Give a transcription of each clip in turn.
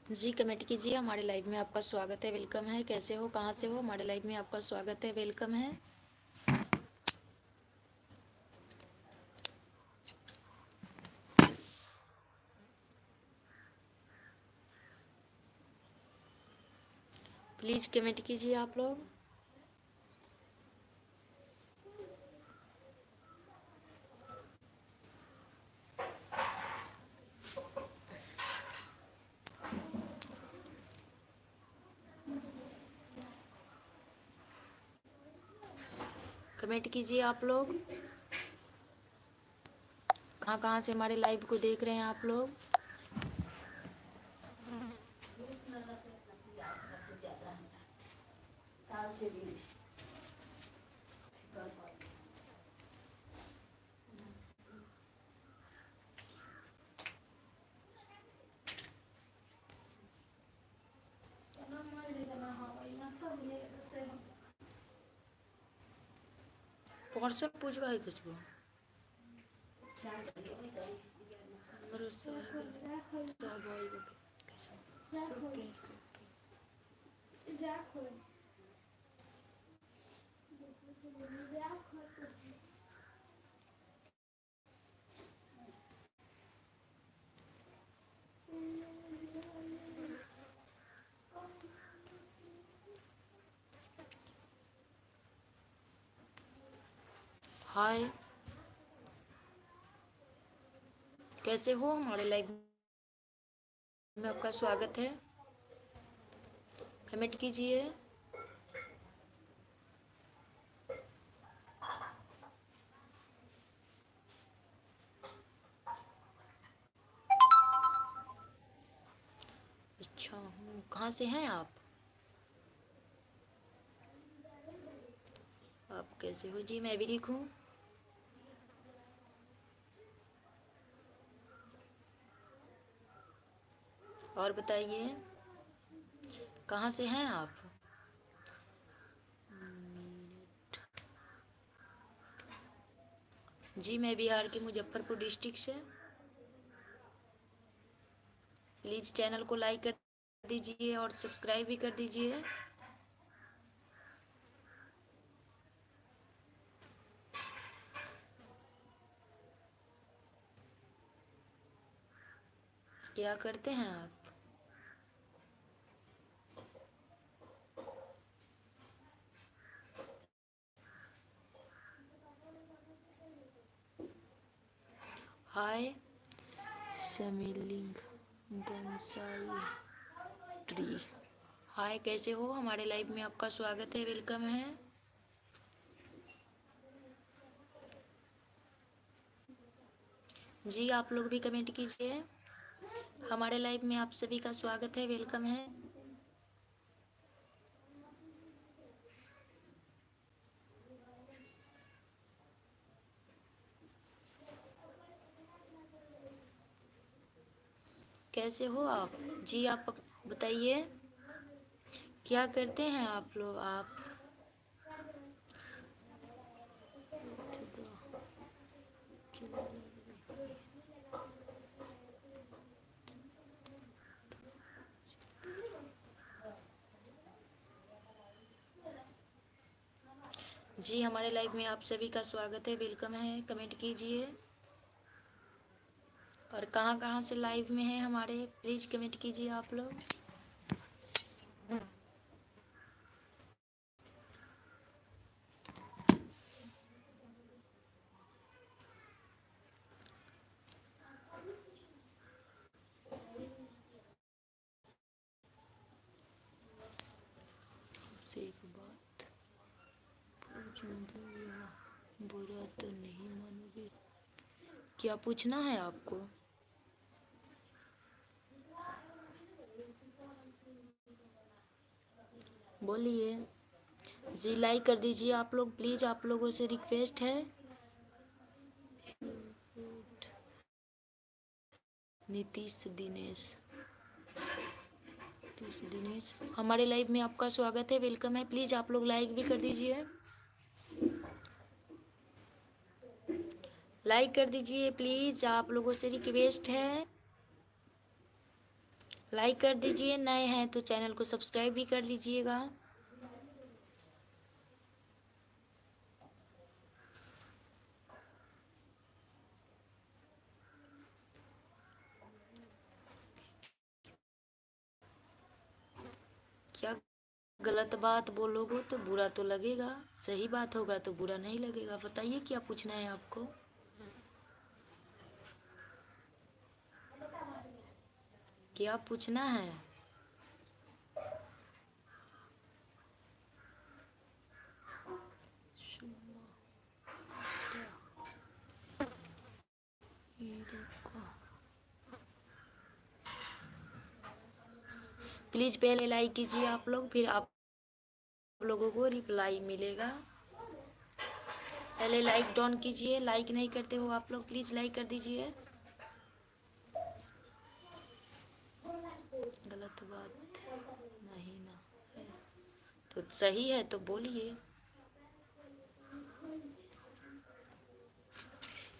जी comment कीजिए। हमारे live में आपका स्वागत है, वेलकम है। कैसे हो, कहाँ से हो? हमारे लाइव में आपका स्वागत है, वेलकम है। प्लीज़ कमेंट कीजिए आप लोग। कमेंट कीजिए आप लोग। कहाँ कहाँ से हमारे लाइव को देख रहे हैं आप लोग? परसों पूछवा है कुछ वो हाय, कैसे हो? हमारे लाइव में आपका स्वागत है, कमेंट कीजिए। अच्छा हूँ, कहाँ से हैं आप? आप कैसे हो? जी मैं भी ठीक हूँ। और बताइए, कहाँ से हैं आप? जी मैं बिहार के मुजफ्फरपुर डिस्ट्रिक्ट से। प्लीज़ चैनल को लाइक कर दीजिए और सब्सक्राइब भी कर दीजिए। क्या करते हैं आप? हाय समिलिंग बंसाई ट्री। हाय कैसे हो? हमारे लाइव में आपका स्वागत है, वेलकम है। जी आप लोग भी कमेंट कीजिए। हमारे लाइव में आप सभी का स्वागत है, वेलकम है। कैसे हो आप? जी आप बताइए, क्या करते हैं आप लोग? आप जी हमारे लाइव में आप सभी का स्वागत है, वेलकम है, कमेंट कीजिए। और कहाँ कहाँ से लाइव में हैं हमारे, प्लीज़ कमेंट कीजिए आप लोग। से एक बात पूछूंगी, या बुरा तो नहीं मानोगे? क्या पूछना है आपको? बोलिए। जी लाइक कर दीजिए आप लोग, प्लीज़ आप लोगों से रिक्वेस्ट है। नीतीश दिनेश, नीतीश दिनेश, हमारे लाइव में आपका स्वागत है, वेलकम है। प्लीज़ आप लोग लाइक भी कर दीजिए, लाइक कर दीजिए प्लीज़, आप लोगों से रिक्वेस्ट है। लाइक कर दीजिए, नए हैं तो चैनल को सब्सक्राइब भी कर लीजिएगा। क्या गलत बात बोलोगे तो बुरा तो लगेगा, सही बात होगा तो बुरा नहीं लगेगा। बताइए क्या पूछना है आपको। क्या पूछना है? प्लीज़ पहले लाइक कीजिए आप लोग, फिर आप लोगों को रिप्लाई मिलेगा। पहले लाइक डाउन कीजिए, लाइक नहीं करते हो आप लोग, प्लीज़ लाइक कर दीजिए। गलत बात नहीं ना है तो सही है तो बोलिए।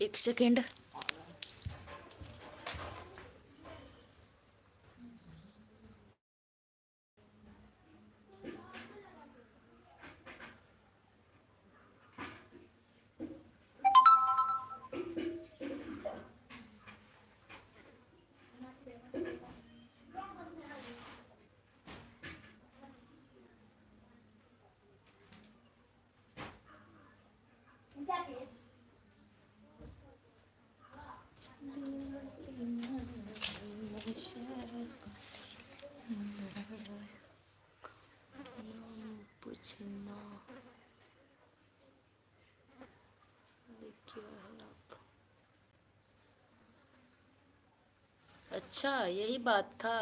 एक सेकेंड। पूछना क्या है आप? अच्छा यही बात था।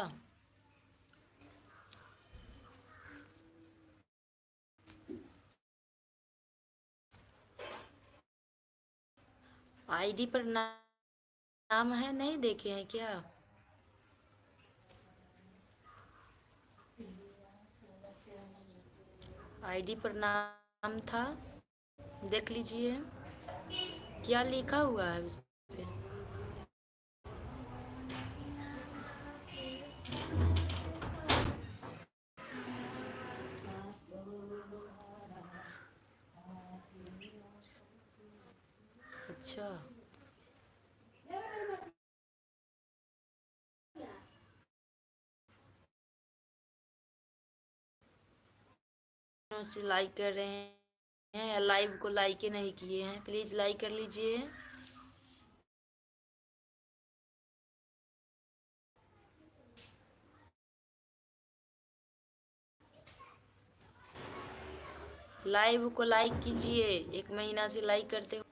आईडी पर नाम है, नहीं देखे हैं क्या? आईडी पर नाम था, देख लीजिए क्या लिखा हुआ है उस पे। अच्छा से लाइक कर रहे हैं या लाइव को लाइक ही नहीं किए हैं, प्लीज़ लाइक कर लीजिए। लाइव को लाइक कीजिए, एक महीना से लाइक करते हो।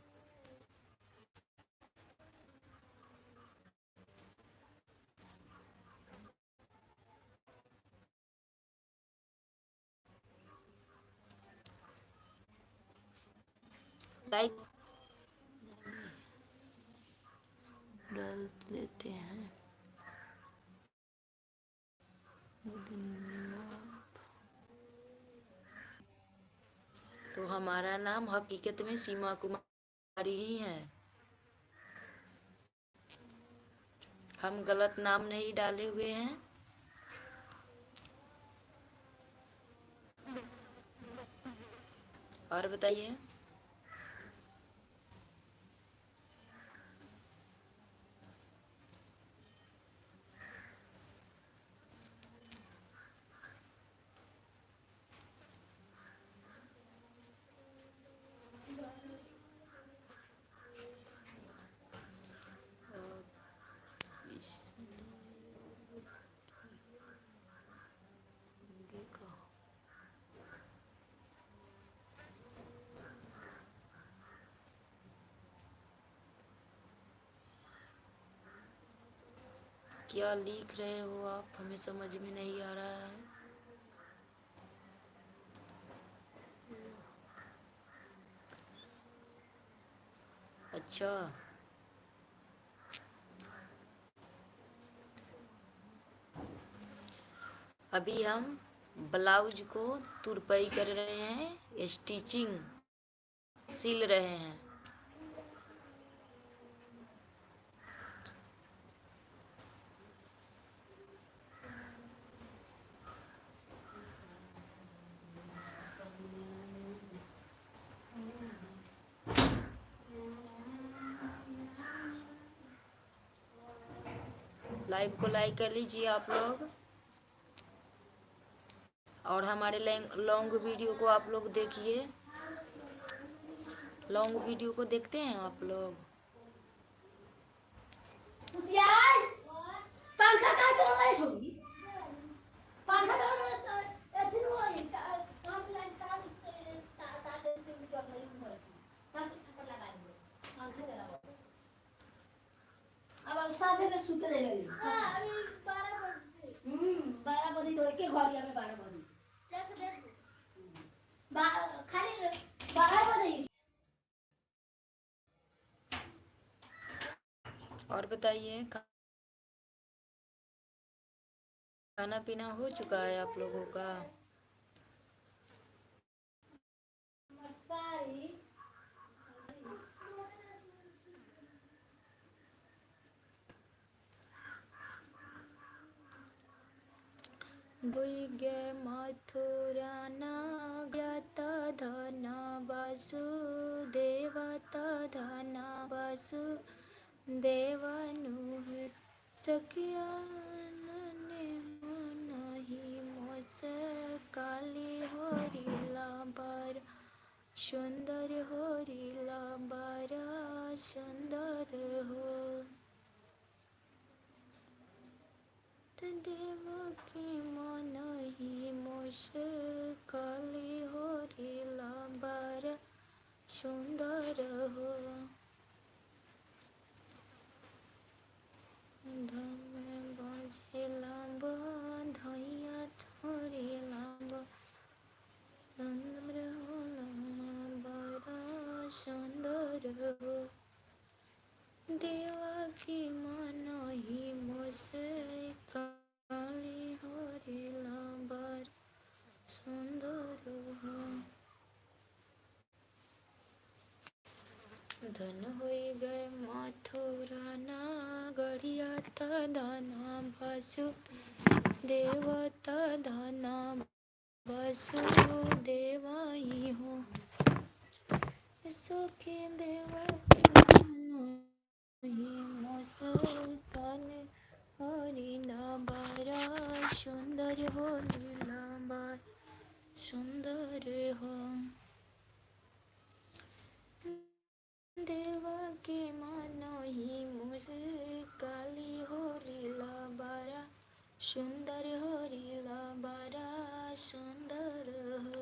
लाइक डाल लेते हैं। तो हमारा नाम हकीकत में सीमा कुमारी ही है। हम गलत नाम नहीं डाले हुए हैं। और बताइए। क्या लिख रहे हो आप, हमें समझ में नहीं आ रहा है। अच्छा अभी हम ब्लाउज को तुरपाई कर रहे हैं, स्टिचिंग सिल रहे हैं। लाइव को लाइक कर लीजिए आप लोग, और हमारे लॉन्ग वीडियो को आप लोग देखिए। लॉन्ग वीडियो को देखते हैं आप लोग। पंखा का चला रहा है छोड़ी, पंखा का ऐसे वो है काम लाइन का ताते के ऊपर नहीं हुआ ताकि थप्पड़ लगा दो पंखा चला। अब साफे के सूते दे लगे। हां अभी 12 बजे 12 बजे तो के घर जावे 12 बजे देख देख खाली 12 बजे। और बताइए, खाना पीना हो चुका है आप लोगों का? गे मथुरा नगत धन वसुदेवत धन वसुदेवनु सखिया नहीं मोस काली होरिला बर सुंदर होरिला बरा सुंदर हो। देव की मन ही मोस काली होरिला बर सुंदर हो। धम बजेला बधैया थोरिला सुंदर होला बरा सुंदर हो। देवा की मन ही मोस काली होरिला बर सुंदर हो। धन होई गए मथुरा नगरिया धन वसुदेवत धन वसुदेवाई हो। सखी देवा मोस काली होरिला बरा सुंदर होरिला बर सुंदर हो। देवा के मन ही मोस काली होरिला बरा सुंदर होरिला बरा सुंदर हो।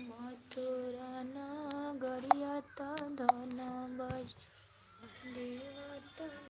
मथुरा नगरिया धन वसुदेवत